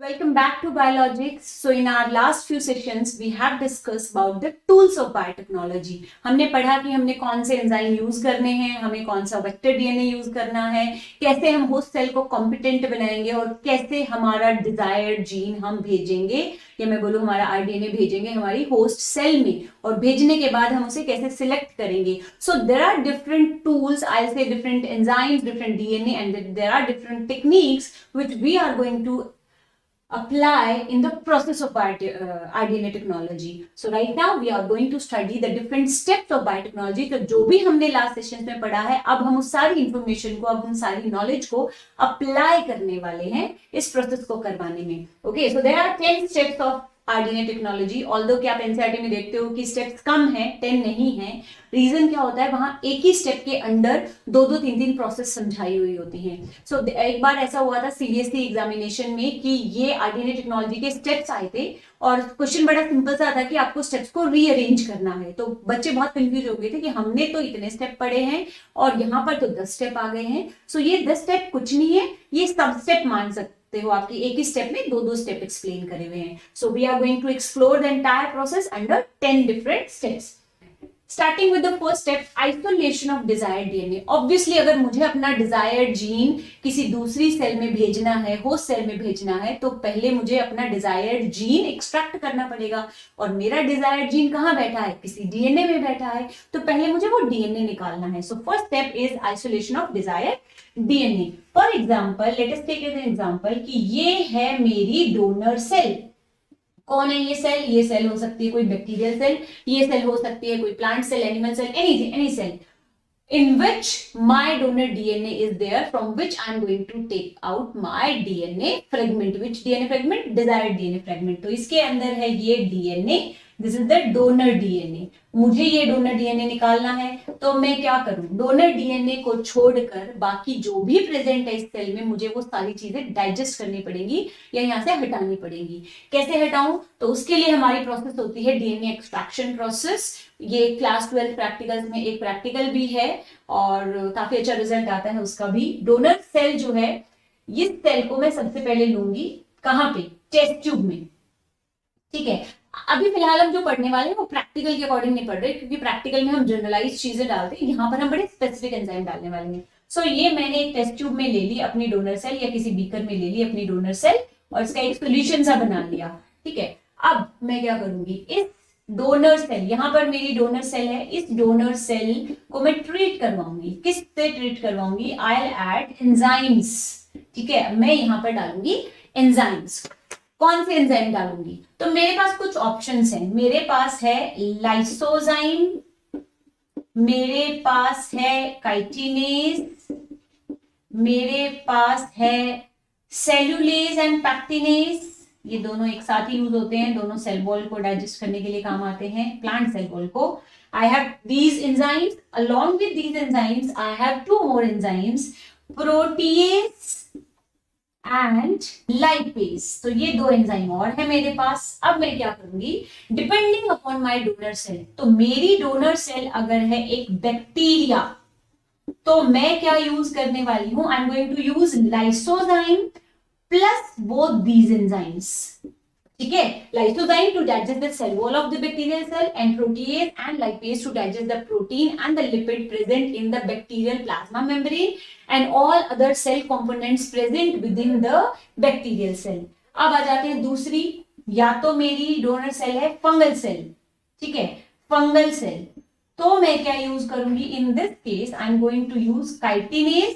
Welcome back to Biologics. So in our last few sessions, we have discussed about the tools of biotechnology. हमने पढ़ा कि हमने कौन से एंजाइम यूज करने हैं, हमें कौन सा वेक्टर डीएनए यूज करना है, कैसे हम होस्ट सेल को कॉम्पिटेंट बनाएंगे और कैसे हमारा डिजायर्ड जीन हम भेजेंगे या मैं बोलूँ हमारा आरडीएनए भेजेंगे हमारी होस्ट सेल में और भेजने के बाद हम उसे कैसे सिलेक्ट करेंगे. So there are different tools, I say different enzymes, different DNA and there are different techniques which we are going to apply in the process of RDNA technology. So right now we are going to study the different steps of biotechnology. तो जो भी हमने last session में पढ़ा है, अब हम उस सारी इंफॉर्मेशन को, अब हम सारी नॉलेज को अप्लाई करने वाले हैं इस प्रोसेस को करवाने में. Okay, so there are 10 steps of rDNA technology. Although कि आप एनसीईआरटी में देखते हो कि स्टेप्स कम है, 10 नहीं है. रीजन क्या होता है, वहां एक ही स्टेप के अंडर दो तीन प्रोसेस समझाई हुई होती हैं. सो एक बार ऐसा हुआ था सीबीएसई एग्जामिनेशन में कि ये आरडीएनए टेक्नोलॉजी के स्टेप्स आए थे और क्वेश्चन बड़ा सिंपल सा था कि आपको स्टेप्स को रीअरेंज करना है. तो बच्चे बहुत कंफ्यूज हो गए थे कि हमने तो इतने स्टेप पढ़े हैं और यहाँ पर तो 10 स्टेप आ गए हैं. सो ये 10 स्टेप कुछ नहीं है, ये सब स्टेप मान सकते हो. आपकी एक ही स्टेप में दो स्टेप एक्सप्लेन करे हुए हैं. So we are going to explore the entire process under 10 different steps. Starting with the first step, isolation of desired DNA. Obviously, अगर मुझे अपना desired gene किसी दूसरी सेल में भेजना है, होस्ट सेल में भेजना है, तो पहले मुझे अपना desired gene extract करना पड़ेगा. और मेरा desired gene कहाँ बैठा है, किसी DNA में बैठा है, तो पहले मुझे वो DNA निकालना है. So first step is isolation of desired DNA. For example, let us take as an example कि ये है मेरी donor cell. कौन है ये सेल? ये सेल हो सकती है कोई बैक्टीरियल सेल, ये सेल हो सकती है कोई plant cell, animal cell, anything, any cell in which my donor DNA is there, from which I am going to take out my DNA fragment. Which DNA fragment? Desired DNA fragment. तो इसके अंदर है ये DNA. This is the donor DNA. मुझे ये donor DNA निकालना है, तो मैं क्या करूं, डोनर डीएनए को छोड़कर बाकी जो भी प्रेजेंट है इस सेल में मुझे वो सारी चीजें डाइजेस्ट करनी पड़ेगी या यहाँ से हटानी पड़ेगी. कैसे हटाऊं? तो उसके लिए हमारी प्रोसेस होती है डीएनए एक्सट्रैक्शन प्रोसेस. ये क्लास 12 प्रैक्टिकल्स में एक प्रैक्टिकल भी है और काफी अच्छा रिजल्ट आता है उसका भी. डोनर सेल जो है, इस सेल को मैं सबसे पहले लूंगी कहाँ पे, टेस्ट ट्यूब में. ठीक है, अभी फिलहाल हम जो पढ़ने वाले हैं वो प्रैक्टिकल के अकॉर्डिंग नहीं पढ़ रहे, क्योंकि प्रैक्टिकल में हम जनरलाइज चीजें डालते हैं, यहाँ पर हम बड़े स्पेसिफिक एंजाइम डालने वाले हैं. सो ये मैंने एक टेस्ट ट्यूब में ले ली अपनी डोनर सेल या किसी बीकर में ले ली अपनी डोनर सेल और इसका एक सोल्यूशन सा बना लिया. ठीक है, अब मैं क्या करूंगी, इस डोनर सेल, यहाँ पर मेरी डोनर सेल है, इस डोनर सेल को मैं ट्रीट करवाऊंगी. किस से ट्रीट करवाऊंगी? I will add enzymes. ठीक है, मैं यहाँ पर डालूंगी एंजाइम्स. कौन से एंजाइम डालूंगी? तो मेरे पास कुछ ऑप्शंस हैं. मेरे पास है लाइसोजाइम, मेरे पास है काइटिनेज, मेरे पास है सेलुलेज एंड पैक्टिनेज. ये दोनों एक साथ ही यूज होते हैं, दोनों सेल वॉल को डाइजेस्ट करने के लिए काम आते हैं, प्लांट सेल वॉल को. I have these enzymes. Along with these enzymes I have two more enzymes, protease and lipase. तो ये दो एंजाइम और है मेरे पास. अब मैं क्या करूंगी, depending upon my donor cell. तो मेरी डोनर सेल अगर है एक बैक्टीरिया, तो मैं क्या यूज करने वाली हूं, I am going to use lysozyme plus both these enzymes. ठीक है, lysozyme to digest the cell wall of the bacterial cell and protease and lipase to digest the protein and the lipid present in the bacterial plasma membrane and all other cell components present within the bacterial cell. अब आ जाते हैं दूसरी, या तो मेरी donor cell है fungal cell. ठीक है, फंगल सेल, तो मैं क्या यूज करूंगी, in this case I am going to use chitinase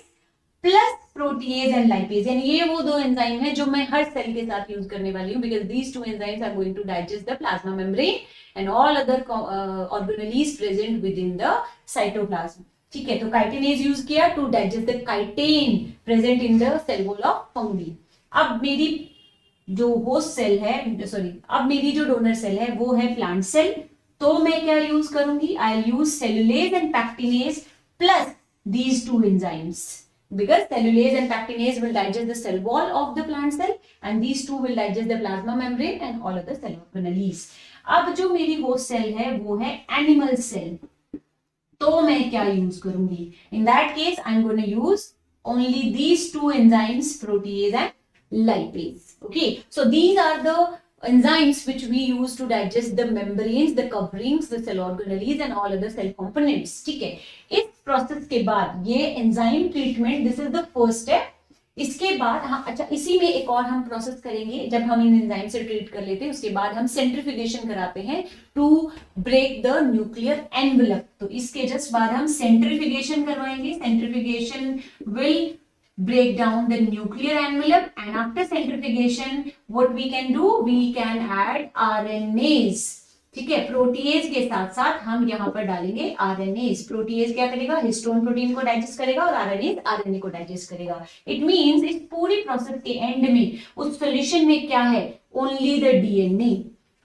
plus protease and lipase. यानी ये वो दो एंजाइम है जो मैं हर सेल के साथ यूज करने वाली हूँ, because these two enzymes are going to digest the plasma membrane and all other organelles present within the cytoplasm. ठीक है, तो काइटिनेज यूज किया to digest the chitin present in the cell wall of fungi. अब मेरी जो host cell है, sorry, अब मेरी जो डोनर सेल है वो है प्लांट सेल. तो मैं क्या यूज करूंगी, I will use cellulase and pectinase plus these two enzymes, because cellulase and pectinase will digest the cell wall of the plant cell and these two will digest the plasma membrane and all other cell organelles. अब जो मेरी host cell है वो है animal cell. तो मैं क्या use करूंगी, in that case I am going to use only these two enzymes, protease and lipase. Okay, so these are the enzymes which we use to digest the membranes, the coverings, the cell organelles and all other cell components. ठीक है, इस process के बाद ये enzyme treatment, this is the first step. इसके बाद हाँ, अच्छा इसी में एक और हम प्रोसेस करेंगे. जब हम इन एंजाइम से ट्रीट कर लेते हैं उसके बाद हम सेंट्रीफ्यूगेशन कराते हैं to break the nuclear envelope. तो इसके जस्ट बाद हम सेंट्रीफ्यूगेशन करवाएंगे. Centrifugation will break down the nuclear envelope, and after centrifugation what we can do, we can add RNAs. ठीक है, प्रोटीएज के साथ साथ हम यहाँ पर डालेंगे RNAs. प्रोटीएज क्या करेगा, हिस्टोन प्रोटीन को डाइजेस्ट करेगा और RNAs RNA को डाइजेस्ट करेगा. इट मींस इस पूरी प्रोसेस के एंड में उस सॉल्यूशन में क्या है, ओनली द डीएनए.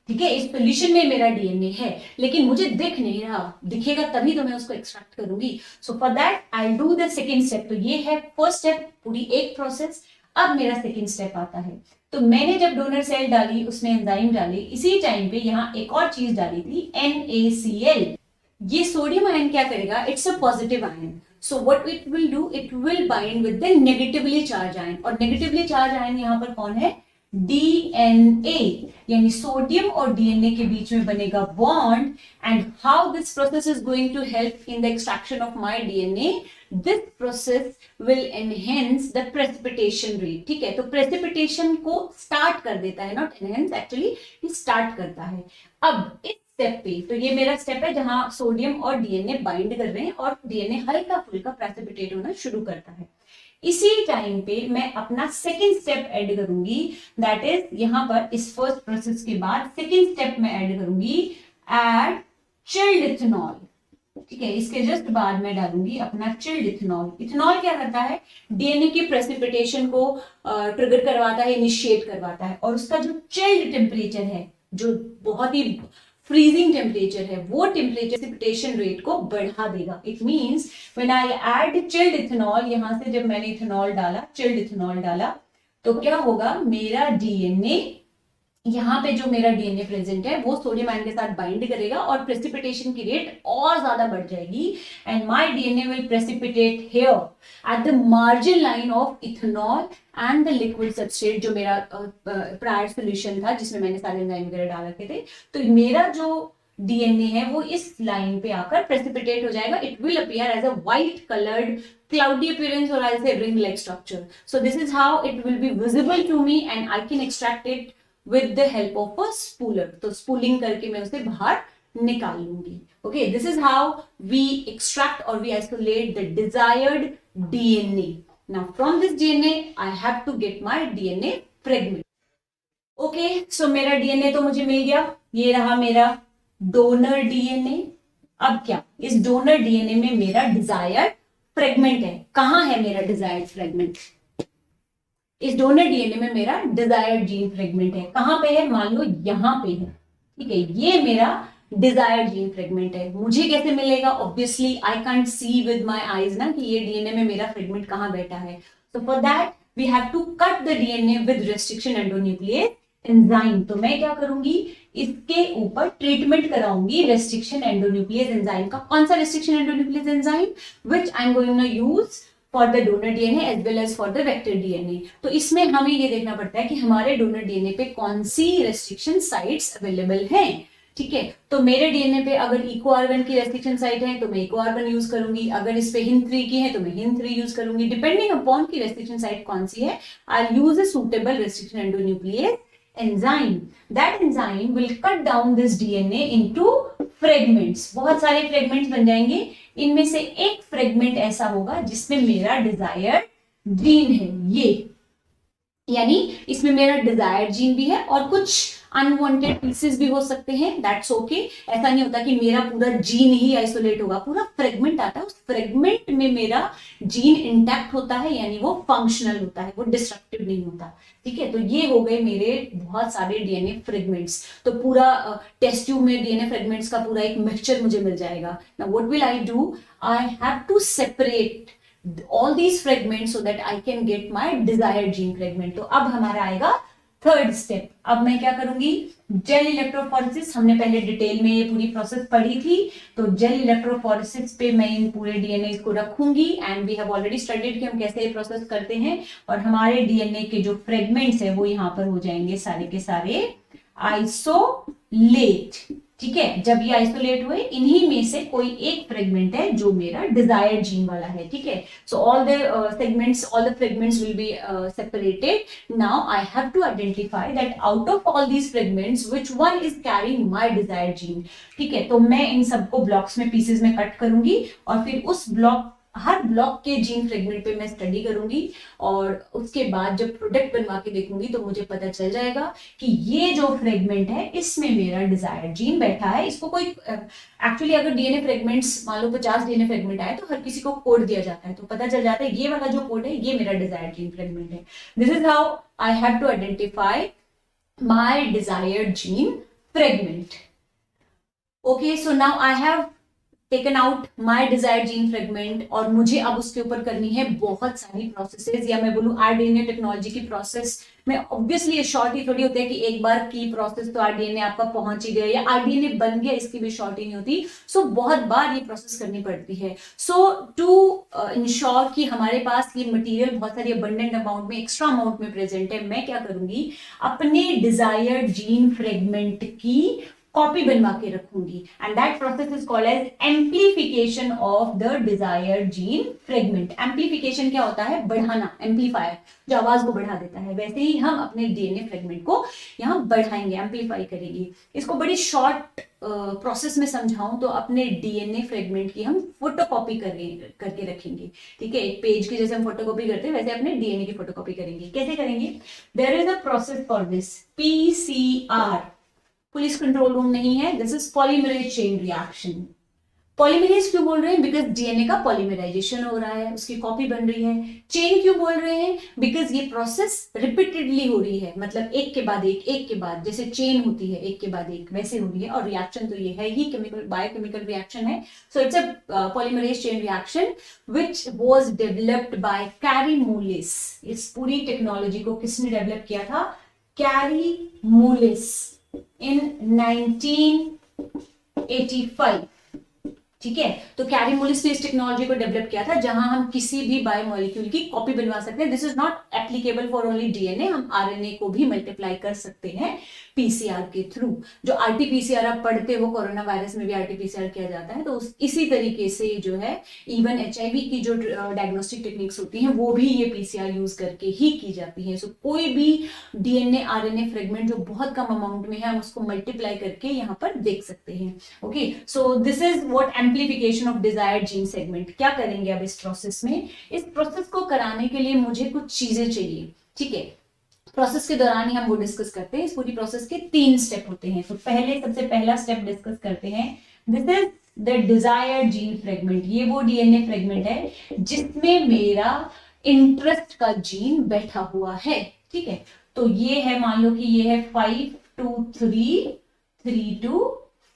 ठीक है, इस सोल्यूशन में मेरा डीएनए है लेकिन मुझे दिख नहीं रहा, दिखेगा तभी तो मैं उसको एक्सट्रैक्ट करूंगी. सो for that I do the second step. तो ये है फर्स्ट स्टेप, पूरी एक प्रोसेस. अब मेरा सेकेंड स्टेप आता है. तो मैंने जब डोनर सेल डाली उसमें एंजाइम डाली, इसी टाइम पे यहाँ एक और चीज डाली थी NaCl. ये सोडियम आयन क्या करेगा, it's a positive ion. So what it will do, it will bind with the negatively charge ion. और नेगेटिवली चार्ज आयन यहाँ पर कौन है, DNA. यानी सोडियम और डीएनए के बीच में बनेगा bond. And how this process is going to help in the extraction of my DNA, this process will enhance the precipitation rate. ठीक है, तो प्रेसिपिटेशन को स्टार्ट कर देता है, नॉट एनहेंस, एक्चुअली स्टार्ट करता है. अब इस स्टेप पे, तो ये मेरा स्टेप है जहां सोडियम और डीएनए बाइंड कर रहे हैं और डीएनए हल्का फुल्का प्रेसिपिटेट होना शुरू करता है. इसी टाइम पे मैं अपना सेकेंड स्टेप ऐड करूंगी. दैट इज यहां पर इस फर्स्ट प्रोसेस के बाद सेकेंड स्टेप में ऐड करूंगी ऐड चिल्ड इथेनॉल. ठीक है, इसके जस्ट बाद में डालूंगी अपना चिल्ड इथेनॉल. इथेनॉल क्या करता है, डीएनए की प्रेसिपिटेशन को ट्रिगर करवाता है, इनिशिएट करवाता है. और उसका जो चिल्ड टेम्परेचर है, जो बहुत ही फ्रीजिंग टेम्परेचर है, वो टेम्परेचर प्रेसिपिटेशन रेट को बढ़ा देगा. It means when I add chilled ethanol, यहां से जब मैंने इथेनॉल डाला, चिल्ड इथेनॉल डाला, तो क्या होगा, मेरा डीएनए, यहाँ पे जो मेरा डीएनए प्रेजेंट है वो सोडियम आयन के साथ बाइंड करेगा और प्रेसिपिटेशन की रेट और ज्यादा बढ़ जाएगी. And my DNA will precipitate here at the margin line of ethanol and the liquid substrate, जो मेरा प्रायर सॉल्यूशन था जिसमें मैंने सारे एंजाइम वगैरह डाल रखे थे. तो मेरा जो डीएनए है वो इस लाइन पे आकर प्रेसिपिटेट हो जाएगा. It will appear as a white coloured cloudy appearance or I'll say ring like structure. So this is how it will be visible to me and I can extract it with the help of a spooler. तो spooling करके मैं उसे बाहर निकाल लूंगी. Okay, this is how we extract or we isolate the desired DNA. Now from this DNA I have to get my DNA fragment. Okay, so मेरा DNA तो मुझे मिल गया, ये रहा मेरा डोनर डीएनए. अब क्या, इस डोनर डीएनए में मेरा डिजायर्ड फ्रेगमेंट है. कहां है मेरा डिजायर्ड फ्रेगमेंट, इस डोनर डीएनए में मेरा डिजायर्ड जीन फ्रेगमेंट है. कहां पे है, मान लो यहां पे है. ठीक है, ये मेरा डिजायर्ड जीन फ्रेगमेंट है. मुझे कैसे मिलेगा, obviously I can't see with my eyes ना कि ये डीएनए में मेरा फ्रेगमेंट कहां बैठा है. So for that we have to cut the DNA with restriction endonuclease enzyme. तो मैं क्या करूंगी, इसके ऊपर ट्रीटमेंट कराऊंगी रेस्ट्रिक्शन एंडोन्यूक्लियेज एंजाइम का. कौन सा restriction endonuclease enzyme, which I am going to use for the donor DNA as well as for the vector DNA. तो इसमें हमें ये देखना पड़ता है कि हमारे डोनर डीएनए पे कौन सी रेस्ट्रिक्शन साइट्स अवेलेबल हैं. ठीक है, तो मेरे डीएनए पे अगर EcoR1 की रेस्ट्रिक्शन साइट है तो मैं EcoR1 यूज करूंगी. अगर इस पे HIN3 की है तो मैं HIN3 यूज करूंगी. डिपेंडिंग अपॉन की रेस्ट्रिक्शन साइट कौन सी है, I use a suitable restriction endonuclease enzyme. That enzyme will cut down this DNA into fragments. बहुत सारे fragments बन जाएंगे. इनमें से एक fragment ऐसा होगा जिसमें मेरा desired gene है. ये यानी इसमें मेरा डिजायर्ड जीन भी है और कुछ अनवांटेड पीसेस भी हो सकते हैं. That's okay. ऐसा नहीं होता कि मेरा पूरा जीन ही आइसोलेट होगा, पूरा फ्रेगमेंट आता है, उस फ्रेगमेंट में मेरा जीन इंटैक्ट होता है, यानी वो फंक्शनल होता है, वो डिस्ट्रक्टिव नहीं होता. ठीक है, तो ये हो गए मेरे बहुत सारे डीएनए फ्रेगमेंट्स. तो पूरा टेस्ट ट्यूब में डीएनए फ्रेगमेंट्स का पूरा एक मिक्सचर मुझे मिल जाएगा. Now what will I do, I have to separate all these fragments so that I can get my desired gene fragment. तो अब हमारा आएगा थर्ड स्टेप, अब मैं क्या करूंगी, जेल इलेक्ट्रोफोरेसिस, हमने पहले डिटेल में ये पूरी प्रोसेस पढ़ी थी, तो जेल इलेक्ट्रोफोरेसिस पे मैं इन पूरे डीएनए को रखूंगी and we have already studied कि हम कैसे ये प्रोसेस करते हैं, और हमारे डीएनए के जो फ्रेगमेंट्स है वो यहाँ पर हो जाएंगे सारे के सारे आइसोलेट। ठीक है, जब ये आइसोलेट हुए, इन्हीं में से कोई एक फ्रेगमेंट है जो मेरा डिजायर्ड जीन वाला है। ठीक है, so all the fragments will be separated. Now I have to identify that out of all these fragments which one is carrying my desired gene. ठीक है, तो मैं इन सबको ब्लॉक्स में, पीसेस में कट करूंगी और फिर उस हर ब्लॉक के जीन फ्रेगमेंट पे मैं स्टडी करूंगी, और उसके बाद जब प्रोडक्ट बनवा के देखूंगी तो मुझे पता चल जाएगा कि ये जो फ्रेगमेंट है इसमें मेरा डिजायर्ड जीन बैठा है। इसको कोई एक्चुअली अगर डीएनए फ्रेगमेंट्स मान लो 50 डीएनए फ्रेगमेंट आए तो हर किसी को कोड दिया जाता है, तो पता चल जाता है ये वाला जो कोड है ये मेरा डिजायर्ड जीन फ्रेगमेंट है। This is how I have to identify my desired gene fragment. Okay, so now I have taken out my desired gene fragment, और मुझे अब उसके ऊपर करनी है बहुत सारी प्रोसेसेस, या मैं बोलूं आरडीएनए टेक्नोलॉजी की प्रोसेस में ऑब्वियसली ये शॉर्ट ही थोड़ी होता है कि एक बार की प्रोसेस तो आरडीएनए आपका पहुंच ही गया या आरडीएनए बन गया, इसकी भी शॉर्ट ही नहीं होती। सो बहुत बार ये प्रोसेस करनी पड़ती है। सो टू इंश्योर कि हमारे पास ये मटेरियल बहुत सारी अबंडेंट अमाउंट में, एक्स्ट्रा अमाउंट में प्रेजेंट है, मैं क्या करूंगी, अपने डिजायर्ड जीन फ्रेगमेंट की कॉपी बनवा के रखूंगी, and that process is called as amplification of the desired gene fragment. Amplification क्या होता है, बढ़ाना, एम्पलीफायर जो आवाज को बढ़ा देता है, वैसे ही हम अपने डीएनए फ्रेगमेंट को यहाँ बढ़ाएंगे, एम्पलीफाई करेंगे। इसको बड़ी शॉर्ट प्रोसेस में समझाऊं तो अपने डीएनए फ्रेगमेंट की हम फोटोकॉपी करके रखेंगे। ठीक है, एक पेज की जैसे हम फोटोकॉपी करते हैं वैसे अपने डीएनए की फोटोकॉपी करेंगे। कैसे करेंगे, there is a process for this, PCR, police control room नहीं है, this is polymerase chain reaction. Polymerase क्यों बोल रहे हैं, बिकॉज डीएनए का पॉलीमराइजेशन हो रहा है, उसकी कॉपी बन रही है। चेन क्यों बोल रहे हैं, बिकॉज ये प्रोसेस रिपीटेडली हो रही है, मतलब एक के बाद एक के बाद, जैसे चेन होती है एक के बाद एक, वैसे हो रही है। और रिएक्शन तो ये है ही केमिकल, बायोकेमिकल रिएक्शन है। So it's a polymerase chain reaction which was developed by Kary Mullis. इस पूरी टेक्नोलॉजी को किसने डेवलप किया था, कैरी मूलिस in 1985। ठीक है, तो कैरी मूलिस ने इस टेक्नोलॉजी को डेवलप किया था जहां हम किसी भी बायोमोलिक्यूल की कॉपी बनवा सकते हैं। This is not applicable for only DNA, हम आरएनए को भी मल्टीप्लाई कर सकते हैं पीसीआर के थ्रू। जो आरटीपीसीआर आप पढ़ते हो, कोरोना वायरस में भी आरटीपीसीआर किया जाता है, तो इसी तरीके से जो है इवन एचआईवी की जो डायग्नोस्टिक टेक्निक्स होती हैं वो भी ये पीसीआर यूज करके ही की जाती है। सो कोई भी डीएनए आरएनए फ्रेगमेंट जो बहुत कम अमाउंट में है हम उसको मल्टीप्लाई करके यहाँ पर देख सकते हैं। Okay, so this is what amplification of desired gene segment. क्या करेंगे अब इस प्रोसेस में, इस प्रोसेस को कराने के लिए मुझे कुछ चीजें चाहिए। ठीक है, प्रोसेस के दौरान ही हम वो डिस्कस करते हैं। इस पूरी प्रोसेस के 3 स्टेप होते हैं। तो सबसे पहला स्टेप डिस्कस करते हैं, this is the desired gene fragment. ये वो डीएनए फ्रेगमेंट है जिसमें मेरा इंटरेस्ट का जीन बैठा हुआ है। ठीक है, तो ये है, मान लो कि ये है 5 to 3, 3 to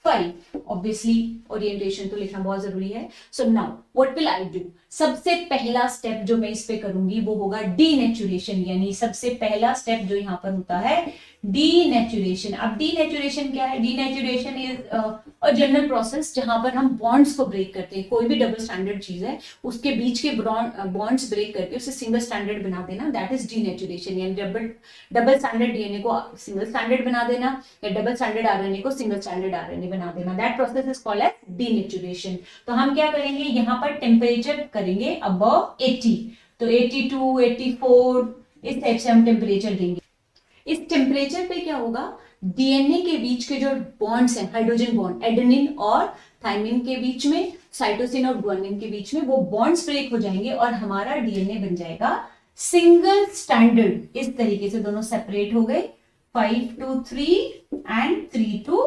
5। ऑब्वियसली ओरिएंटेशन तो लिखना बहुत जरूरी है। So now what will I do, सबसे पहला स्टेप जो मैं इस पे करूंगी वो होगा डीनेचुरेशन, यानी सबसे पहला स्टेप जो यहाँ पर होता है डीनेचुरेशन। अब डीनेचुरेशन क्या है, denaturation is a general process जहां पर हम बॉन्ड्स को ब्रेक करते हैं। कोई भी डबल स्टैंडर्ड चीज है उसके बीच के बॉन्ड्स ब्रेक करके उसे सिंगल स्टैंडर्ड बना देना, दैट इज डीनेचुरेशन। यानी डबल स्टैंडर्ड डीएनए को सिंगल स्टैंडर्ड बना देना, या डबल स्टैंडर्ड आरएनए को सिंगल स्टैंडर्ड आरएनए बना देना, that process is called as denaturation. तो हम क्या करेंगे, यहाँ पर टेम्परेचर करेंगे अबव 80, तो 82, 84 इस टाइप से हम टेम्परेचर देंगे। इस टेम्परेचर पे क्या होगा, डीएनए के बीच के जो बॉन्ड्स हैं, हाइड्रोजन बॉन्ड एडेनिन और थाइमिन के बीच में, साइटोसिन और गुआनिन के बीच में, वो बॉन्ड्स ब्रेक हो जाएंगे और हमारा डीएनए बन जाएगा सिंगल स्टैंडर्ड। इस तरीके से दोनों सेपरेट हो गए, 5 to 3 एंड 3 to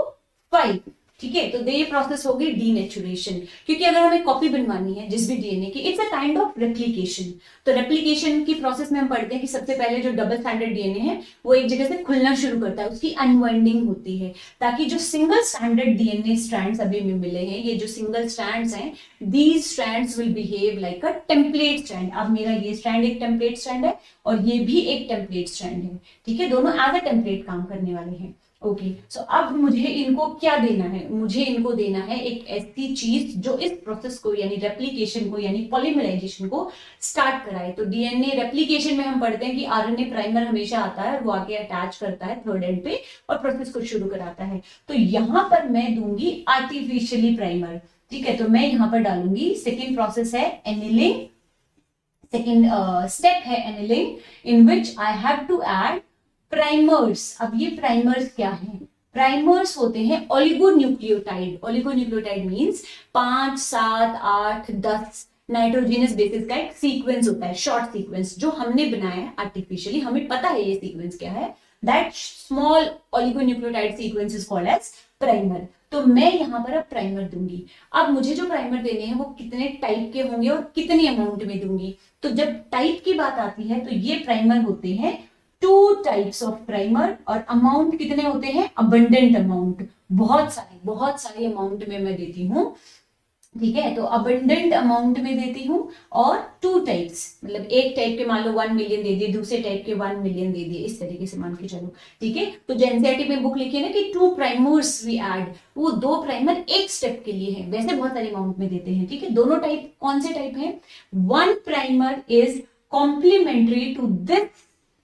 5। ठीक है। तो ये प्रोसेस होगी डीनेचुरेशन, क्योंकि अगर हमें कॉपी बनवानी है जिस भी डीएनए की, it's a kind of replication. तो रेप्लिकेशन की प्रोसेस में हम पढ़ते हैं कि सबसे पहले जो डबल स्टैंडर्ड डीएनए है वो एक जगह से खुलना शुरू करता है, उसकी अनवाइंडिंग होती है, ताकि जो सिंगल स्टैंडर्ड डीएनए स्ट्रैंड्स अभी हमें मिले हैं, ये जो सिंगल स्ट्रैंड्स हैं, these strands will behave like a template strand. अब मेरा ये स्ट्रैंड एक टेम्पलेट स्ट्रैंड है और ये भी एक टेम्पलेट स्ट्रैंड है, ठीक है, दोनों एज अ टेम्पलेट काम करने वाले हैं। ओके, सो अब मुझे इनको क्या देना है, मुझे इनको देना है एक ऐसी चीज जो इस प्रोसेस को यानी रेप्लिकेशन को यानी पॉलीमराइजेशन को स्टार्ट कराए। तो डीएनए रेप्लिकेशन में हम पढ़ते हैं कि आरएनए प्राइमर हमेशा आता है, वो आगे अटैच करता है थर्ड एंड पे और प्रोसेस को शुरू कराता है। तो यहां पर मैं दूंगी आर्टिफिशियली प्राइमर, ठीक है। तो मैं यहां पर डालूंगी, सेकेंड प्रोसेस है एनिलिंग, सेकेंड स्टेप है annealing, in which I have to add primers. अब ये प्राइमर्स क्या हैं? प्राइमर्स होते हैं oligonucleotide. Oligonucleotide means 5, 7, 8, 10 nitrogenous bases का एक सीक्वेंस होता है, शॉर्ट सीक्वेंस, जो हमने बनाया है आर्टिफिशियली, हमें पता है ये सीक्वेंस क्या है। That small oligonucleotide sequence is called as primer. तो मैं यहां पर अब प्राइमर दूंगी। अब मुझे जो प्राइमर देने हैं वो कितने टाइप के होंगे और कितनी अमाउंट में दूंगी? तो जब टाइप की बात आती है तो ये प्राइमर होते हैं 2 टाइप्स ऑफ प्राइमर, और अमाउंट कितने होते हैं? अबंडेंट अमाउंट, बहुत सारे अमाउंट में मैं देती हूँ, ठीक है। तो अबंडेंट अमाउंट में देती हूँ, और 2 टाइप्स, मतलब एक टाइप के मान लो 1 मिलियन दे दिए, दूसरे टाइप के 1 मिलियन दे दिए, इस तरीके से मान के चलो, ठीक है। तो जो एनसीईआरटी में बुक लिखी है ना कि 2 प्राइमर्स वी ऐड, वो 2 प्राइमर एक स्टेप के लिए है, वैसे बहुत सारे अमाउंट में देते हैं, ठीक है। दोनों टाइप कौन से टाइप है? 1 primer is complementary to this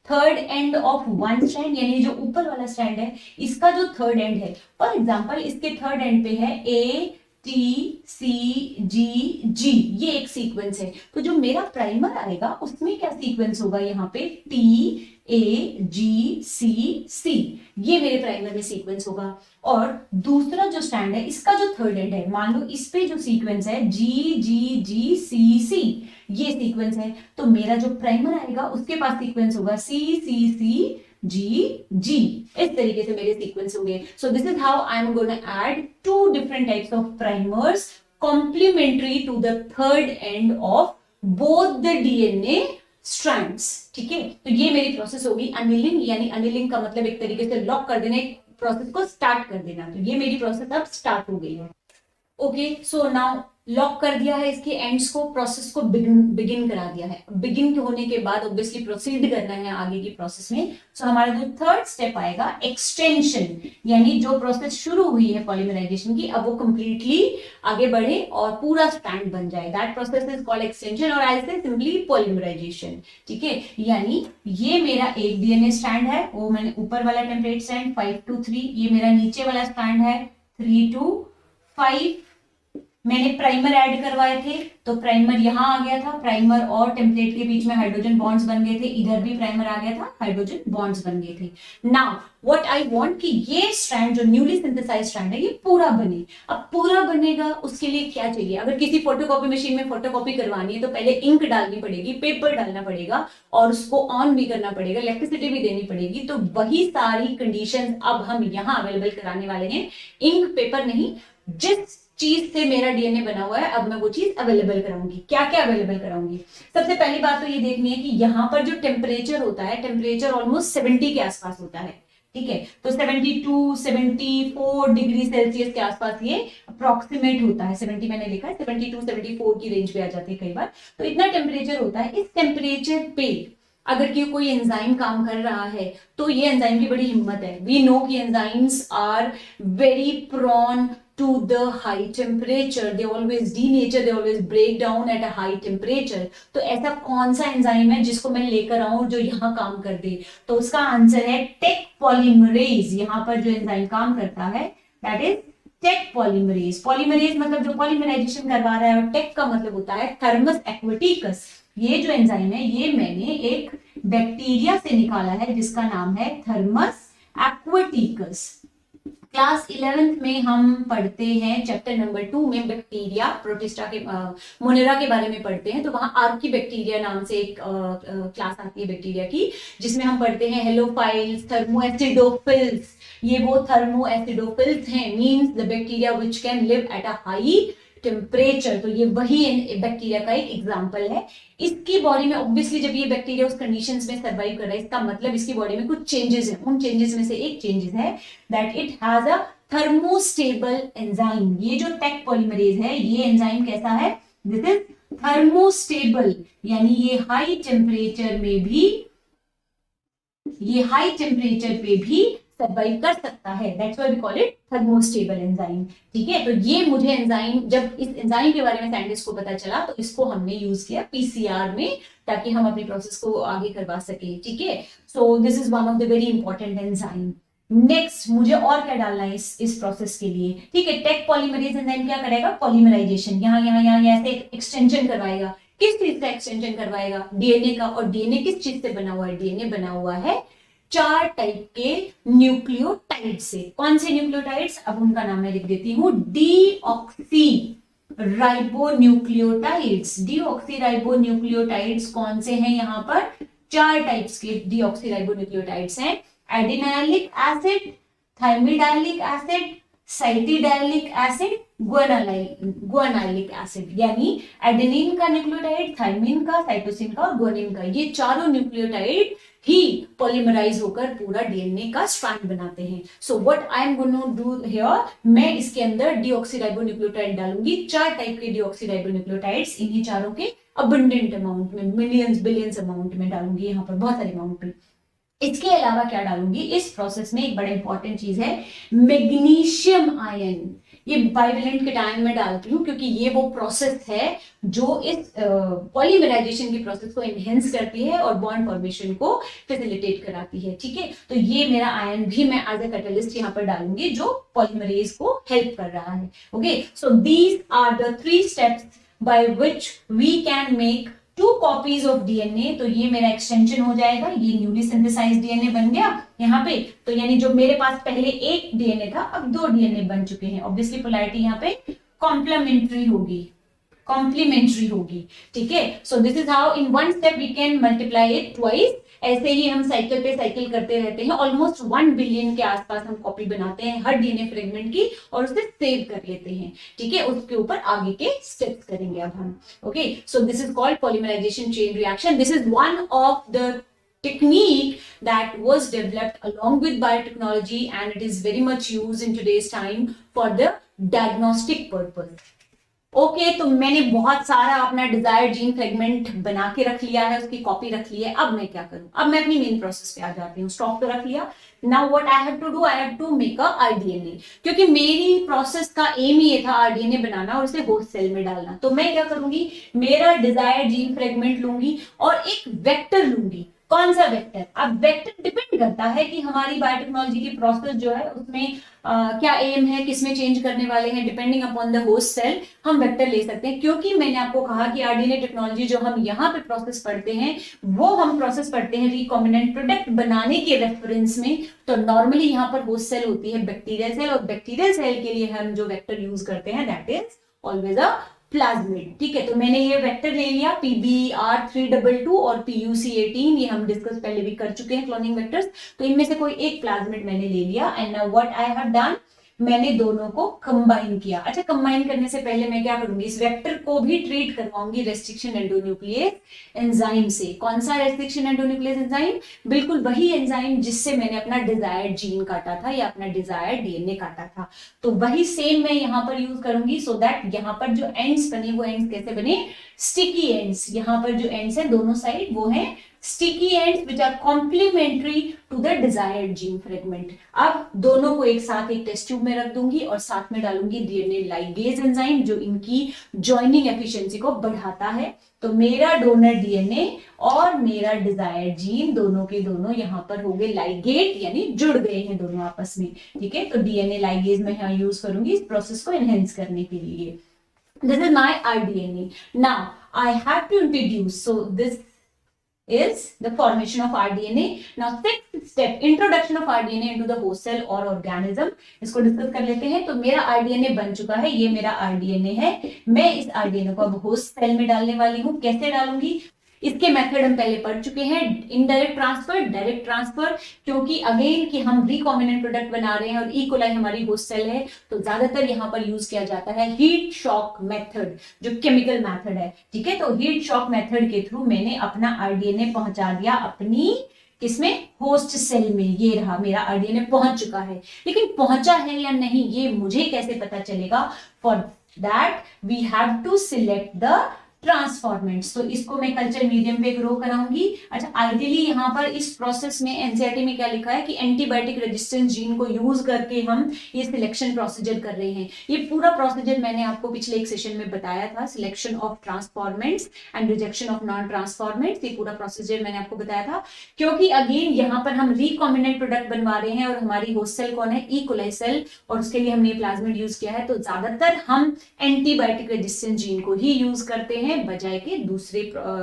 third end of one strand, यानी जो ऊपर वाला स्ट्रैंड है इसका जो थर्ड एंड है, फॉर एग्जांपल इसके थर्ड एंड पे है ए टी सी जी जी, ये एक सीक्वेंस है। तो जो मेरा प्राइमर आएगा उसमें क्या सीक्वेंस होगा? यहाँ पे टी ए जी सी सी, ये मेरे प्राइमर में सीक्वेंस होगा। और दूसरा जो स्टैंड है इसका जो थर्ड एंड है, मान लो इस पे जो सीक्वेंस है जी जी जी सी सी, ये सीक्वेंस है। तो मेरा जो प्राइमर आएगा उसके पास सीक्वेंस होगा सी सी सी जी जी, इस तरीके से मेरे सीक्वेंस होंगे। So this is how I am gonna add 2 different types of primers complementary to the third end of both the DNA strands, ठीक है। तो ये मेरी प्रोसेस होगी अनिलिंग, यानी अनिलिंग का मतलब एक तरीके से लॉक कर देना, एक प्रोसेस को स्टार्ट कर देना। तो ये मेरी प्रोसेस अब स्टार्ट हो गई है। ओके, सो नाउ लॉक कर दिया है इसके एंड्स को, प्रोसेस को बिगिन करा दिया है। बिगिन होने के बाद ऑब्वियसली प्रोसीड करना है आगे की प्रोसेस में। सो हमारा जो थर्ड स्टेप आएगा एक्सटेंशन, यानी जो प्रोसेस शुरू हुई है पॉलीमराइजेशन की, अब वो कंप्लीटली आगे बढ़े और पूरा स्टैंड बन जाए। That process is called extension, और आई से सिंपली पॉलीमराइजेशन, ठीक है। यानी ये मेरा एक डीएनए स्टैंड है, वो मैंने ऊपर वाला टेम्पलेट स्टैंड 5 to 3, ये मेरा नीचे वाला स्टैंड है 3 to 5। मैंने प्राइमर ऐड करवाए थे, तो प्राइमर यहां आ गया था, प्राइमर और टेम्पलेट के बीच में हाइड्रोजन बॉन्ड्स बन गए थे, इधर भी प्राइमर आ गया था, हाइड्रोजन बॉन्ड्स बन गए थे। नाउ व्हाट आई वांट कि ये स्ट्रैंड जो न्यूली सिंथेसाइज्ड स्ट्रैंड है ये पूरा बने। अब पूरा बनेगा उसके लिए क्या चाहिए? अगर किसी फोटोकॉपी मशीन में फोटोकॉपी करवानी है तो पहले इंक डालनी पड़ेगी, पेपर डालना पड़ेगा, और उसको ऑन भी करना पड़ेगा, इलेक्ट्रिसिटी भी देनी पड़ेगी। तो वही सारी कंडीशंस अब हम यहाँ अवेलेबल कराने वाले हैं, इंक पेपर नहीं, जिस चीज से मेरा डीएनए बना हुआ है अब मैं वो चीज अवेलेबल कराऊंगी। क्या क्या अवेलेबल कराऊंगी? सबसे पहली बात तो ये देखनी है कि यहाँ पर जो टेम्परेचर होता है, टेम्परेचर ऑलमोस्ट 70 के आसपास होता है, ठीक है। तो 72 74 डिग्री सेल्सियस के आसपास ये अप्रोक्सीमेट होता है। 70 मैंने लिखा है, 72 74 की रेंज पे आ जाती है कई बार। तो इतना टेम्परेचर होता है। इस टेम्परेचर पे अगर कि कोई एंजाइम काम कर रहा है तो ये एंजाइम की बड़ी हिम्मत है। वी नो कि enzymes are very prone to the high temperature, they always denature, they always break down at a high temperature। तो ऐसा कौन सा एंजाइम है जिसको मैं लेकर आऊं जो यहाँ काम कर दे? तो उसका आंसर है टेक पॉलीमरेज। यहाँ पर जो एंजाइम काम करता है that is Taq polymerase. Polymerase मतलब जो पॉलीमराइजेशन करवा रहा है, और टेक का मतलब होता है थर्मस एक्वेटिकस। ये जो एंजाइम है ये मैंने एक बैक्टीरिया से निकाला है जिसका नाम है थर्मस एक्वेटिकस। क्लास 11th में हम पढ़ते हैं चैप्टर नंबर 2 में बैक्टीरिया प्रोटिस्टा के मोनेरा के बारे में पढ़ते हैं। तो वहां आर्की बैक्टीरिया नाम से एक क्लास आती है बैक्टीरिया की, जिसमें हम पढ़ते हैं हेलोफाइल्स, थर्मोएसिडोफिल्स। ये वो थर्मोएसिडोफिल्स हैं, means the bacteria which can live at a high temperature. तो ये वही बैक्टीरिया का एक एग्जांपल है। इसकी बॉडी में ऑब्वियसली जब ये बैक्टीरिया उस कंडीशंस में सर्वाइव कर रहा है, इसका मतलब इसकी बॉडी में कुछ चेंजेस हैं। उन चेंजेस में से एक चेंजेस है that it has a thermostable enzyme. ये जो टेक पॉलीमरेज है, ये एंजाइम कैसा है? दिस इज थर्मोस्टेबल, यानी ये हाई टेम्परेचर पे भी सर्वाइव कर सकता है। That's why we call it thermostable enzyme. ठीक है, तो ये मुझे एंजाइम, जब इस एंजाइम के बारे में साइंटिस्ट को पता चला तो इसको हमने यूज किया पीसीआर में, ताकि हम अपनी प्रोसेस को आगे करवा सके। ठीक है, so this is one of the very important enzyme. Next मुझे और क्या डालना है इस प्रोसेस के लिए? ठीक है, टेक पॉलीमरेज एंजाइम क्या करेगा? पॉलीमराइजेशन, यहाँ ऐसे एक्सटेंशन करवाएगा। किस चीज का एक्सटेंशन करवाएगा? डीएनए का। और डीएनए किस चीज से बना हुआ है? डीएनए बना हुआ है 4 टाइप के न्यूक्लियोटाइड से। कौन से न्यूक्लियोटाइड्स? अब उनका नाम मैं लिख देती हूँ, डीऑक्सी राइबोन्यूक्लियोटाइड्स। डीऑक्सी राइबोन्यूक्लियोटाइड्स कौन से हैं? यहाँ पर 4 टाइप्स के डीऑक्सी राइबोन्यूक्लियोटाइड्स हैं। Adenylic acid, thymidylic acid, cytidylic acid, guanylic acid. यानी एडेनिन का न्यूक्लियोटाइड, थाइमिन का, साइटोसिन का और ग्वानिन का, ये चारों न्यूक्लियोटाइड ही पॉलीमराइज होकर पूरा डीएनए का स्ट्रैंड बनाते हैं। So what I am going to do here, मैं इसके अंदर डीऑक्सीराइबोन्यूक्लियोटाइड डालूंगी। 4 टाइप के डीऑक्सीराइबोन्यूक्लियोटाइड्स, इन्हीं चारों के अबंडेंट अमाउंट में, मिलियंस बिलियंस अमाउंट में डालूंगी, यहाँ पर बहुत सारे अमाउंट में। इसके अलावा क्या डालूंगी इस प्रोसेस में? एक बड़ा इंपॉर्टेंट चीज है, मैग्नीशियम आयन। ये बाइवेलेंट केटायन में डालती हूँ क्योंकि ये वो प्रोसेस है जो इस पॉलीमराइजेशन की प्रोसेस को एनहेंस करती है और बॉन्ड फॉर्मेशन को फैसिलिटेट कराती है। ठीक है, तो ये मेरा आयन भी मैं एज ए कैटलिस्ट यहाँ पर डालूंगी जो पॉलीमरेज को हेल्प कर रहा है। Okay, so these are the 3 steps by which we can make 2 copies of DNA. तो ये मेरा एक्सटेंशन हो जाएगा, ये न्यूली सिंथेसाइज्ड डीएनए बन गया यहाँ पे। तो यानी जो मेरे पास पहले एक डीएनए था, अब 2 डीएनए बन चुके हैं। ऑब्वियसली पोलैरिटी यहाँ पे कॉम्प्लीमेंट्री होगी। ठीक है, so this is how in one step we can multiply it twice. ऐसे ही हम साइकिल पे साइकिल करते रहते हैं। ऑलमोस्ट 1 बिलियन के आसपास हम कॉपी बनाते हैं हर डीएनए फ्रेगमेंट की और उसे सेव कर लेते हैं। ठीक है, उसके ऊपर आगे के स्टेप्स करेंगे अब हम। Okay, so this is called polymerization chain reaction. This is one of the technique that was developed along with biotechnology and it is very much used in today's time for the diagnostic purpose. Okay, तो मैंने बहुत सारा अपना desired gene fragment बना के रख लिया है, उसकी कॉपी रख ली है। अब मैं क्या करूं? अब मैं अपनी मेन प्रोसेस पे आ जाती हूँ। स्टॉक तो रख लिया। Now what I have to do, I have to make a rDNA, क्योंकि मेरी प्रोसेस का एम ही था आरडीएनए बनाना और उसे होस्ट सेल में डालना। तो मैं क्या करूंगी, मेरा डिजायर्ड जीन फ्रेगमेंट लूंगी और एक वेक्टर लूंगी। कौन सा वेक्टर? अब वेक्टर डिपेंड करता है कि हमारी बायोटेक्नोलॉजी की प्रोसेस जो है उसमें क्या एम है, किसमें चेंज करने वाले हैं। Depending upon the host cell हम वेक्टर ले सकते हैं, क्योंकि मैंने आपको कहा कि आरडीएनए टेक्नोलॉजी जो हम यहाँ पे प्रोसेस पढ़ते हैं वो हम प्रोसेस पढ़ते हैं रिकॉम्बिनेंट प्रोडक्ट बनाने के रेफरेंस में। तो नॉर्मली यहाँ पर होस्ट सेल होती है बैक्टीरियल सेल, और बैक्टीरियल सेल के लिए हम जो वेक्टर यूज करते हैं that is always a plasmid. ठीक है, तो मैंने ये वेक्टर ले लिया PBr322 और PUC18, ये हम डिस्कस पहले भी कर चुके हैं क्लोनिंग वेक्टर्स। तो इनमें से कोई एक प्लाज्मिड मैंने ले लिया and now what I have done, मैंने दोनों को कंबाइन किया। अच्छा, कंबाइन करने से पहले मैं क्या करूंगी, इस वेक्टर को भी ट्रीट करवाऊंगी रेस्ट्रिक्शन एंडोन्यूक्लियस एंजाइम से। कौन सा रेस्ट्रिक्शन एंडोन्यूक्लियस एंजाइम? बिल्कुल वही एंजाइम जिससे मैंने अपना डिजायर्ड जीन काटा था या अपना डिजायर्ड डीएनए काटा था। तो वही सेम मैं यहाँ पर यूज करूंगी, सो दैट यहाँ पर जो एंड्स बने वो एंड्स कैसे बने? Sticky ends. यहाँ पर जो एंड्स है दोनों साइड वो है sticky ends which are complementary to the desired gene fragment। अब दोनों को एक साथ एक टेस्ट ट्यूब में रख दूंगी और साथ में डालूंगी डीएनए लाइगेज एंजाइम जो इनकी जॉइनिंग एफिशिएंसी को बढ़ाता है। तो मेरा डोनर डीएनए और मेरा डिजायर्ड जीन दोनों के दोनों यहाँ पर हो गए लाइगेट, यानी जुड़ गए हैं दोनों आपस में। ठीक है, तो डीएनए लाइगेज में यहाँ यूज करूंगी इस प्रोसेस को एनहेंस करने के लिए। This is my rDNA. Now I have to introduce, so this is the formation of rDNA. Now sixth step, introduction of rDNA into the host cell or organism. इसको discuss कर लेते हैं। तो मेरा rDNA बन चुका है, ये मेरा rDNA है। मैं इस rDNA को अब होस्ट सेल में डालने वाली हूँ। कैसे डालूंगी, इसके मेथड हम पहले पढ़ चुके हैं, इनडायरेक्ट ट्रांसफर, डायरेक्ट ट्रांसफर, क्योंकि अगेन कि हम रिकॉम्बिनेंट प्रोडक्ट बना रहे हैं और ई कोलाई हमारी होस्ट सेल है, तो ज्यादातर यहाँ पर यूज किया जाता है हीट शॉक मेथड, जो केमिकल मेथड है। ठीक है, तो हीट शॉक मेथड के थ्रू मैंने अपना आरडीएनए पहुंचा दिया अपनी किसमें, होस्ट सेल में। ये रहा मेरा आरडीएनए पहुंच चुका है, लेकिन पहुंचा है या नहीं ये मुझे कैसे पता चलेगा? For that we have to select the transformants. तो इसको मैं कल्चर मीडियम पे ग्रो कराऊंगी। अच्छा, आइडियली यहाँ पर इस प्रोसेस में एनसीईआरटी में क्या लिखा है कि एंटीबायोटिक रेजिस्टेंस जीन को यूज करके हम ये सिलेक्शन प्रोसीजर कर रहे हैं। ये पूरा प्रोसीजर मैंने आपको पिछले एक सेशन में बताया था, selection of transformants and rejection of non transformants. ये पूरा प्रोसीजर मैंने आपको बताया था, क्योंकि अगेन यहाँ पर हम रिकॉम्बिनेंट प्रोडक्ट बनवा रहे हैं और हमारी होस्ट सेल कौन है, ई कोलाई सेल, और उसके लिए हमने प्लाज्मिड यूज किया है। तो ज्यादातर हम एंटीबायोटिक रेजिस्टेंस जीन को ही यूज करते हैं बजाय के दूसरे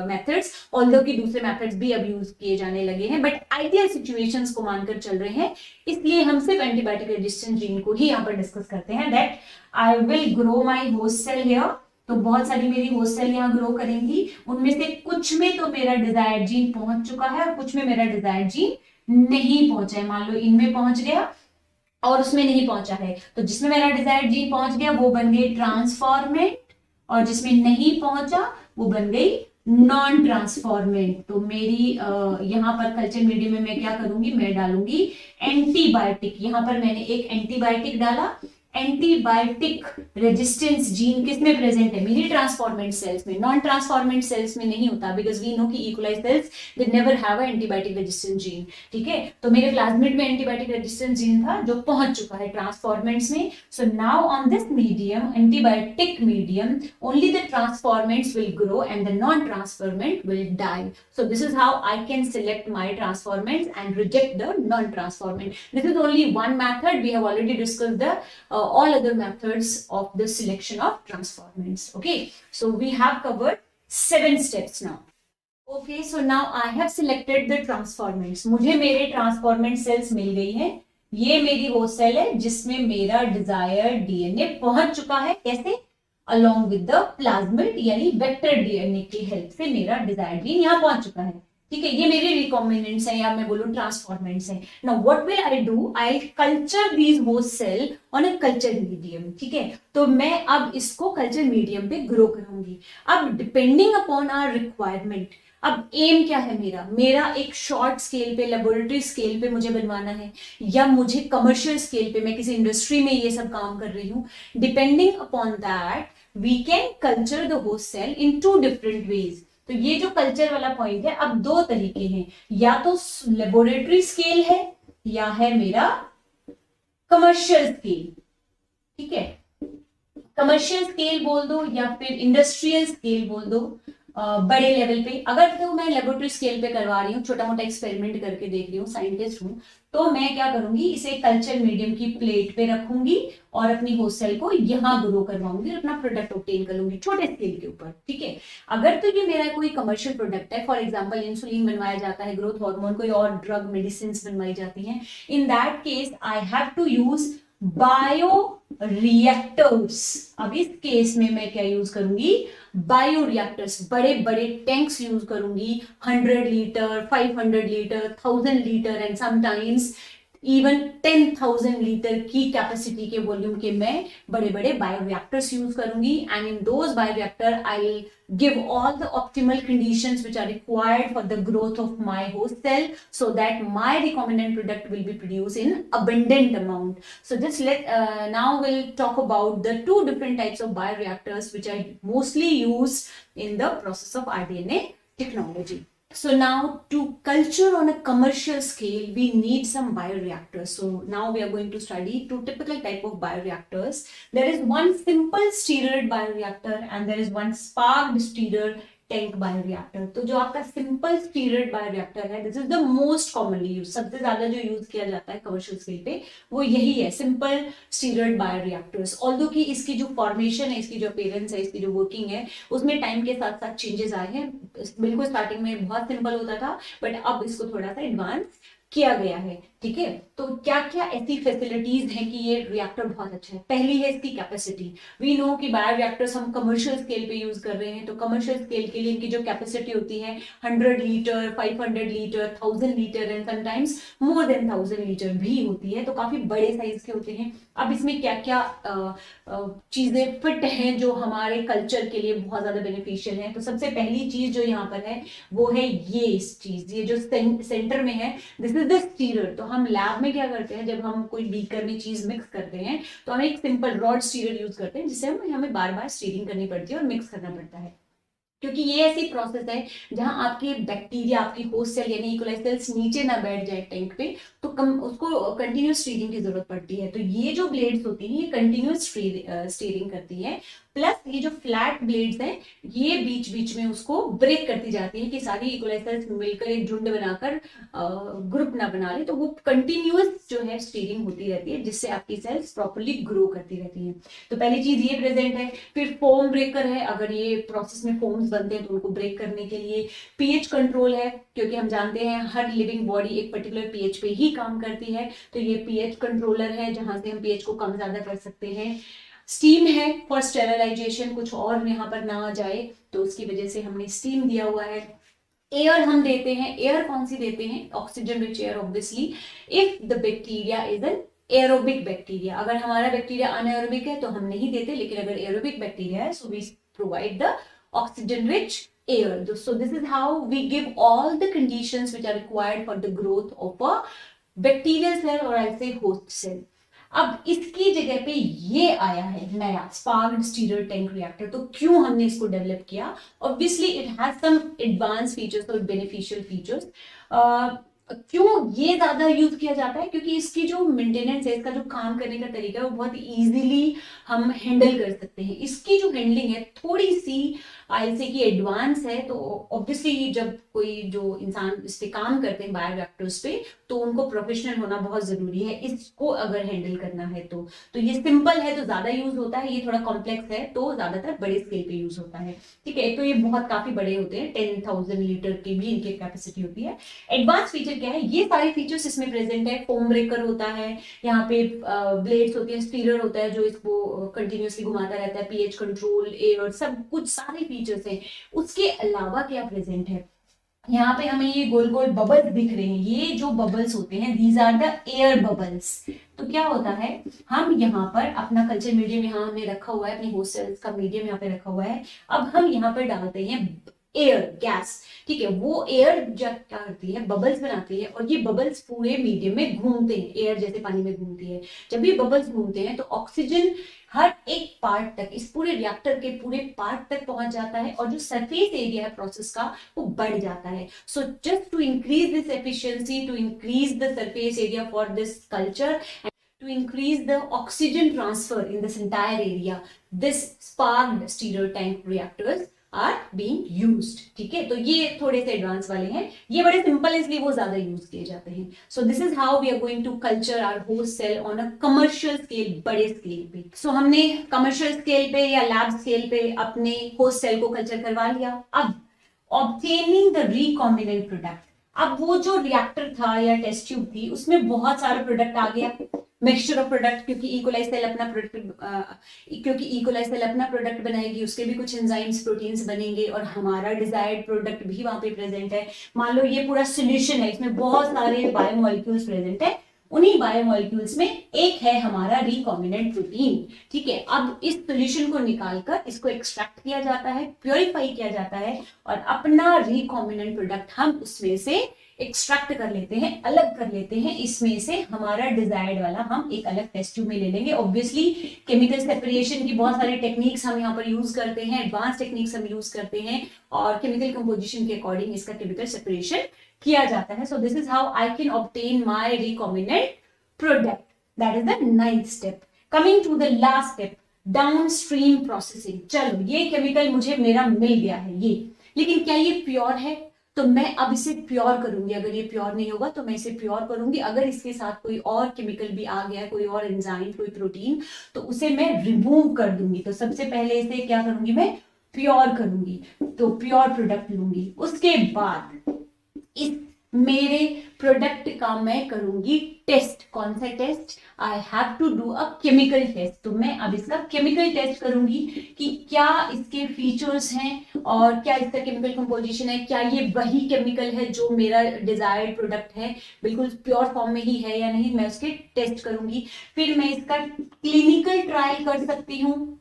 मेथड्स, ऑल्दो कि दूसरे मेथड्स भी अब यूज किए जाने लगे हैं, बट आइडियल सिचुएशंस को मानकर चल रहे हैं, इसलिए हम सिर्फ एंटीबायोटिक रेजिस्टेंस जीन को ही यहाँ पर डिस्कस करते हैं। That I will grow my host cell here. तो बहुत सारी मेरी होस्ट सेल यहाँ ग्रो करेंगी, उनमें से कुछ में तो मेरा डिजायर्ड जीन पहुंच चुका है और कुछ में मेरा डिजायर्ड जीन नहीं पहुंचा है। मान लो इनमें पहुंच गया और उसमें नहीं पहुंचा है, तो जिसमें मेरा डिजायर्ड जीन पहुंच गया वो बन गई ट्रांसफॉर्मेंट, और जिसमें नहीं पहुंचा वो बन गई नॉन ट्रांसफॉर्मेंट। तो मेरी यहाँ पर कल्चर मीडियम में मैं क्या करूंगी, मैं डालूंगी एंटीबायोटिक। यहाँ पर मैंने एक एंटीबायोटिक डाला। एंटीबायोटिक रेजिस्टेंस जीन किसमें प्रेजेंट है, मेरी ट्रांसफॉर्मेंट सेल्स में, नॉन ट्रांसफॉर्मेंट सेल्स में नहीं होता, बिकॉज वी नो कि E coli cells they never have a antibiotic resistance gene. ठीक है, तो मेरे प्लाज्मिड में एंटीबायोटिक रेजिस्टेंस जीन था जो पहुंच चुका है ट्रांसफॉर्मेंट्स में। So now on this medium, antibiotic medium, only the transformants will grow and the non transformant will die. So this is how I can select my transformants and reject the non transformant. This is only one method, we have already discussed the all other methods of the selection of transformants. Okay, so we have covered 7 steps now. Okay, so now I have selected the transformants. मुझे मेरे transformant cells मिल गई हैं। ये मेरी वो cell है जिसमें मेरा desired DNA पहुंच चुका है। कैसे? Along with the plasmid यानी vector DNA की हेल्प से मेरा desired gene यहाँ पहुंच चुका है। ठीक है, ये मेरे रिकॉम्बिनेंट्स हैं या मैं बोलूं ट्रांसफॉर्मेंट्स हैं। Now what will I do, I culture these host cell on a culture medium. ठीक है, तो मैं अब इसको कल्चर मीडियम पे ग्रो करूंगी। अब डिपेंडिंग अपॉन आवर रिक्वायरमेंट, अब एम क्या है मेरा एक शॉर्ट स्केल पे, लेबोरेटरी स्केल पे मुझे बनवाना है, या मुझे कमर्शियल स्केल पे, मैं किसी इंडस्ट्री में ये सब काम कर रही हूँ। Depending upon that we can culture the host cell in 2 different ways. तो ये जो कल्चर वाला पॉइंट है, अब 2 तरीके हैं, या तो लेबोरेटरी स्केल है या है मेरा कमर्शियल स्केल। ठीक है, कमर्शियल स्केल बोल दो या फिर इंडस्ट्रियल स्केल बोल दो, बड़े लेवल पे। अगर तो मैं लेबोरेटरी स्केल पे करवा रही हूँ, छोटा मोटा एक्सपेरिमेंट करके देख रही हूँ, साइंटिस्ट हूँ, तो मैं क्या करूंगी, इसे कल्चर मीडियम की प्लेट पे रखूंगी और अपनी होस्ट सेल को यहाँ ग्रो करवाऊंगी और अपना प्रोडक्ट ऑब्टेन कर लूंगी छोटे स्केल के ऊपर। ठीक है, अगर तो ये मेरा कोई कमर्शियल प्रोडक्ट है, फॉर एग्जांपल इंसुलिन बनवाया जाता है, ग्रोथ हार्मोन, कोई और ड्रग मेडिसिन बनवाई जाती हैं, in that case I have to use bioreactors. अब इस केस में मैं क्या यूज करूंगी, बायो रिएक्टर्स, बड़े बड़े टैंक्स यूज करूंगी, 100 litre, 500 litre, 1000 litre and sometimes even 10,000 litre की कैपेसिटी के वॉल्यूम के मैं बड़े बड़े बायोरिएक्टर्स यूज करूंगी। And in those bioreactor I will give all the optimal conditions which are required for the growth of my host cell, so that my recombinant product will be produced in abundant amount. So just now we'll talk about the 2 different types of bioreactors which are mostly used in the process of rDNA technology. So now to culture on a commercial scale, we need some bioreactors. So now we are going to study 2 typical type of bioreactors. There is one simple steroid bioreactor and there is one sparked steroid tank bioreactor. तो जो आपका simple steered bioreactor है, this is the most commonly use, सबसे ज्यादा जो use किया जाता है कमर्शियल स्केल पे वो यही है, सिंपल स्टीयर्ड बायोरिएक्टर्स। ऑल्दो कि इसकी जो फॉर्मेशन है, इसकी जो अपीयरेंस है, इसकी जो वर्किंग है, उसमें टाइम के साथ साथ चेंजेस आए हैं। बिल्कुल स्टार्टिंग में बहुत सिंपल होता था, बट अब इसको थोड़ा सा एडवांस किया गया है। ठीक है, तो क्या क्या ऐसी फैसिलिटीज हैं कि ये रिएक्टर बहुत अच्छा है। पहली है इसकी कैपेसिटी। वी नो कि बायोरिएक्टर्स हम कमर्शियल स्केल पे यूज कर रहे हैं, तो कमर्शियल स्केल के लिए इनकी जो कैपेसिटी होती है 100 litre, 500 litre, 1000 litre and sometimes more than 1000 litre भी होती है, तो काफी बड़े साइज के होते हैं। अब इसमें क्या क्या चीजें फिट हैं जो हमारे कल्चर के लिए बहुत ज्यादा बेनिफिशियल है। तो सबसे पहली चीज जो यहाँ पर है वो है ये चीज, ये जो सेंटर में है, दिस इज द स्टीरर। तो हम लैब में क्या करते हैं, जब हम कोई बीकर में चीज मिक्स करते हैं तो हम एक सिंपल रॉड स्टीरर यूज करते हैं, जिससे हमें बार बार स्टीरिंग करनी पड़ती है और मिक्स करना पड़ता है, क्योंकि ये ऐसी प्रोसेस है जहां आपके बैक्टीरिया, आपकी होस्ट सेल यानी इकोलाई सेल्स नीचे ना बैठ जाए टैंक पे, तो उसको कंटिन्यूस स्टीरिंग की जरूरत पड़ती है। तो ये जो ब्लेड्स होती हैं ये कंटिन्यूस स्टीरिंग करती है, प्लस ये जो फ्लैट ब्लेड्स हैं ये बीच बीच में उसको ब्रेक करती जाती है कि सारी इकोलाई सेल्स मिलकर एक झुंड बनाकर ग्रुप ना बना ले। तो वो कंटिन्यूस जो है स्टीरिंग होती रहती है, जिससे आपकी सेल्स प्रॉपरली ग्रो करती रहती है। तो पहली चीज ये प्रेजेंट है। फिर फोम ब्रेकर है, अगर ये प्रोसेस में फोम्स बनते हैं तो उनको ब्रेक करने के लिए। पीएच कंट्रोल है, क्योंकि हम जानते हैं हर लिविंग बॉडी एक पर्टिकुलर पीएच पे ही काम करती है, तो ये पीएच कंट्रोलर है जहां से हम पीएच को कम ज्यादा कर सकते हैं। स्टीम है फॉर स्टेरिलाइजेशन, कुछ और यहाँ पर ना आ जाए तो उसकी वजह से हमने स्टीम दिया हुआ है। एयर हम देते हैं, एयर कौन सी देते हैं, oxygen rich air obviously, if the bacteria is an aerobic bacteria. अगर हमारा बैक्टीरिया अनएरोबिक है तो हम नहीं देते, लेकिन अगर एरोबिक बैक्टीरिया है so we provide the oxygen rich air. So this is how we give all the conditions which are required for the growth of a bacterial cell or I'll say host cell. अब इसकी जगह पे ये आया है नया sparked stirrer tank reactor. तो क्यों हमने इसको डेवलप किया? Obviously it has some advance features और बेनिफिशियल फीचर्स। क्यों ये ज्यादा यूज किया जाता है? क्योंकि इसकी जो मेंटेनेंस है, इसका जो काम करने का तरीका है वो बहुत इजीली हम हैंडल कर सकते हैं। इसकी जो हैंडलिंग है थोड़ी सी आईसी की एडवांस है, तो ऑब्वियसली जब कोई जो इंसान इस पे काम करते हैं बायोरिएक्टर्स पे, तो उनको प्रोफेशनल होना बहुत जरूरी है इसको अगर हैंडल करना है। तो ये सिंपल है तो ज्यादा यूज होता है, ये थोड़ा कॉम्प्लेक्स है तो ज्यादातर बड़े स्केल पे यूज होता है। ठीक है, तो ये बहुत काफी बड़े होते हैं, 10,000 लीटर की भी इनकी कैपेसिटी होती है। एडवांस फीचर क्या है? ये सारे फीचर्स इसमें प्रेजेंट है। फोम ब्रेकर होता है, यहाँ पे ब्लेड्स होती है, स्टीरर होता है जो इसको कंटिन्यूसली घुमाता रहता है, पीएच कंट्रोल, एयर, सब कुछ सारे फीचर्स हैं। उसके अलावा क्या प्रेजेंट है? यहाँ पे हमें ये गोल गोल बबल्स दिख रहे हैं, ये जो बबल्स होते हैं these are the air bubbles. तो क्या होता है, हम यहाँ पर अपना कल्चर मीडियम यहाँ हमने रखा हुआ है, अपनी होस्ट सेल्स का मीडियम यहाँ पे रखा हुआ है। अब हम यहाँ पर डालते हैं एयर, गैस। ठीक है, वो एयर जब क्या करती है, बबल्स बनाती है, और ये बबल्स पूरे मीडियम में घूमते हैं, एयर जैसे पानी में घूमती है। जब ये बबल्स घूमते हैं तो ऑक्सीजन हर एक पार्ट तक, इस पूरे रिएक्टर के पूरे पार्ट तक पहुंच जाता है, और जो सरफेस एरिया है प्रोसेस का वो बढ़ जाता है। So just to increase this efficiency, to increase the surface area for this culture, to increase the oxygen transfer in this entire area, this sparked stirrer tank reactors are being used. ठीक है, तो ये थोड़े से advance वाले हैं, ये बड़े सिंपल है इसलिए वो ज्यादा यूज किए जाते हैं। So this is how we are going to culture our host cell on a commercial scale, बड़े स्केल पे। सो हमने कमर्शियल स्केल पे या लैब स्केल पे अपने होस्ट सेल को कल्चर करवा लिया। अब ऑब्टेनिंग द रिकॉम्बिनेंट प्रोडक्ट, अब वो जो रिएक्टर था या टेस्ट ट्यूब थी उसमें बहुत सारा प्रोडक्ट आ गया, मिक्सचर ऑफ प्रोडक्ट, क्योंकि इकोलाई सेल अपना प्रोडक्ट बनाएगी, उसके भी कुछ एंजाइम्स प्रोटीन्स बनेंगे और हमारा डिजायर्ड प्रोडक्ट भी वहां पे प्रेजेंट है। मान लो ये पूरा सोल्यूशन है, इसमें बहुत सारे बायोमोलिक्यूल्स प्रेजेंट है, उन्हीं बायोमोलिक्यूल्स में एक है हमारा रिकॉम्बिनेंट प्रोटीन। ठीक है, अब इस सोल्यूशन को निकालकर इसको एक्सट्रैक्ट किया जाता है, प्योरीफाई किया जाता है, और अपना रिकॉम्बिनेंट प्रोडक्ट हम उसमें से एक्सट्रैक्ट कर लेते हैं, अलग कर लेते हैं। इसमें से हमारा डिजायर्ड वाला हम एक अलग टेस्ट ट्यूब में ले लेंगे। ऑब्वियसली केमिकल सेपरेशन की बहुत सारी टेक्निक्स हम यहाँ पर यूज करते हैं, एडवांस टेक्निक्स हम यूज करते हैं, और केमिकल कंपोजिशन के अकॉर्डिंग इसका केमिकल सेपरेशन किया जाता है। So this is how I can obtain my recombinant product, that is the 9th step. Coming to the last step, downstream processing. चलो, ये केमिकल मुझे मेरा मिल गया है, लेकिन क्या ये प्योर है? तो मैं अब इसे प्योर करूंगी। अगर ये प्योर नहीं होगा तो मैं इसे प्योर करूंगी। अगर इसके साथ कोई और केमिकल भी आ गया, कोई और एंजाइम, कोई प्रोटीन, तो उसे मैं रिमूव कर दूंगी। तो सबसे पहले इसे क्या करूंगी? मैं प्योर करूंगी, तो प्योर प्रोडक्ट लूंगी। उसके बाद इस मेरे प्रोडक्ट का मैं करूंगी टेस्ट। कौन सा test? I have to do a chemical test. तो मैं अब इसका केमिकल टेस्ट करूंगी कि क्या इसके फीचर्स हैं और क्या इसका केमिकल कंपोजिशन है, क्या ये वही केमिकल है जो मेरा डिजायर्ड प्रोडक्ट है, बिल्कुल प्योर फॉर्म में ही है या नहीं, मैं उसके टेस्ट करूंगी। फिर मैं इसका क्लिनिकल ट्रायल कर सकती हूँ।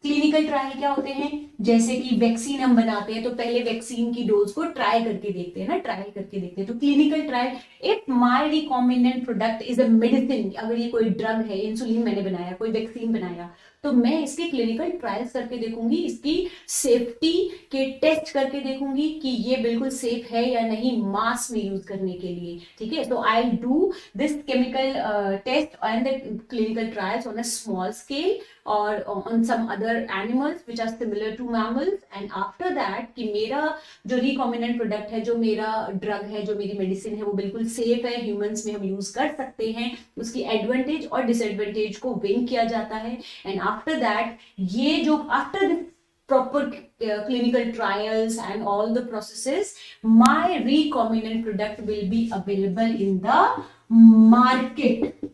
क्लिनिकल ट्रायल क्या होते हैं? जैसे कि वैक्सीन हम बनाते हैं तो पहले वैक्सीन की डोज को ट्राई करके देखते हैं ना, ट्रायल करके देखते हैं। तो clinical trial, if my recombinant product is a medicine, अगर ये कोई ड्रग है, इंसुलिन मैंने बनाया, कोई वैक्सीन बनाया, तो मैं इसके क्लिनिकल ट्रायल्स करके देखूंगी, इसकी सेफ्टी के टेस्ट करके देखूंगी कि ये बिल्कुल सेफ है या नहीं मास में यूज करने के लिए। ठीक है, तो I do this chemical test and the clinical trials on a small scale or on some other animals which are similar to mammals, and after that कि मेरा जो recombinant product है, जो मेरा drug है, जो मेरी medicine है, वो बिल्कुल safe है, humans में हम use कर सकते हैं, उसकी advantage और disadvantage को weigh किया जाता है। and after that ये जो after this proper clinical trials and all the processes, my recombinant product will be available in the market।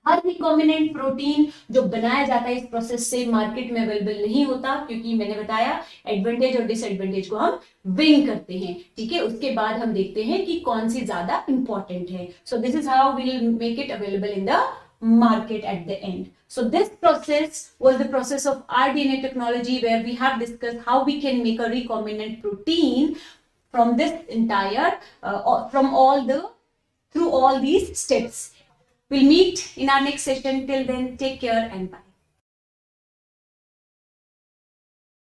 Her recombinant protein जो बनाया जाता है इस प्रोसेस से मार्केट में अवेलेबल नहीं होता, क्योंकि मैंने बताया एडवांटेज और डिसएडवांटेज को हम विंग करते हैं। ठीक है, उसके बाद हम देखते हैं कि कौन सी ज्यादा इंपॉर्टेंट है। So this is how we will make it available in the market at the end. So this process was the process of rDNA technology, where we have discussed how we can make a recombinant protein from this entire through all these steps. We'll meet in our next session. Till then, take care and bye.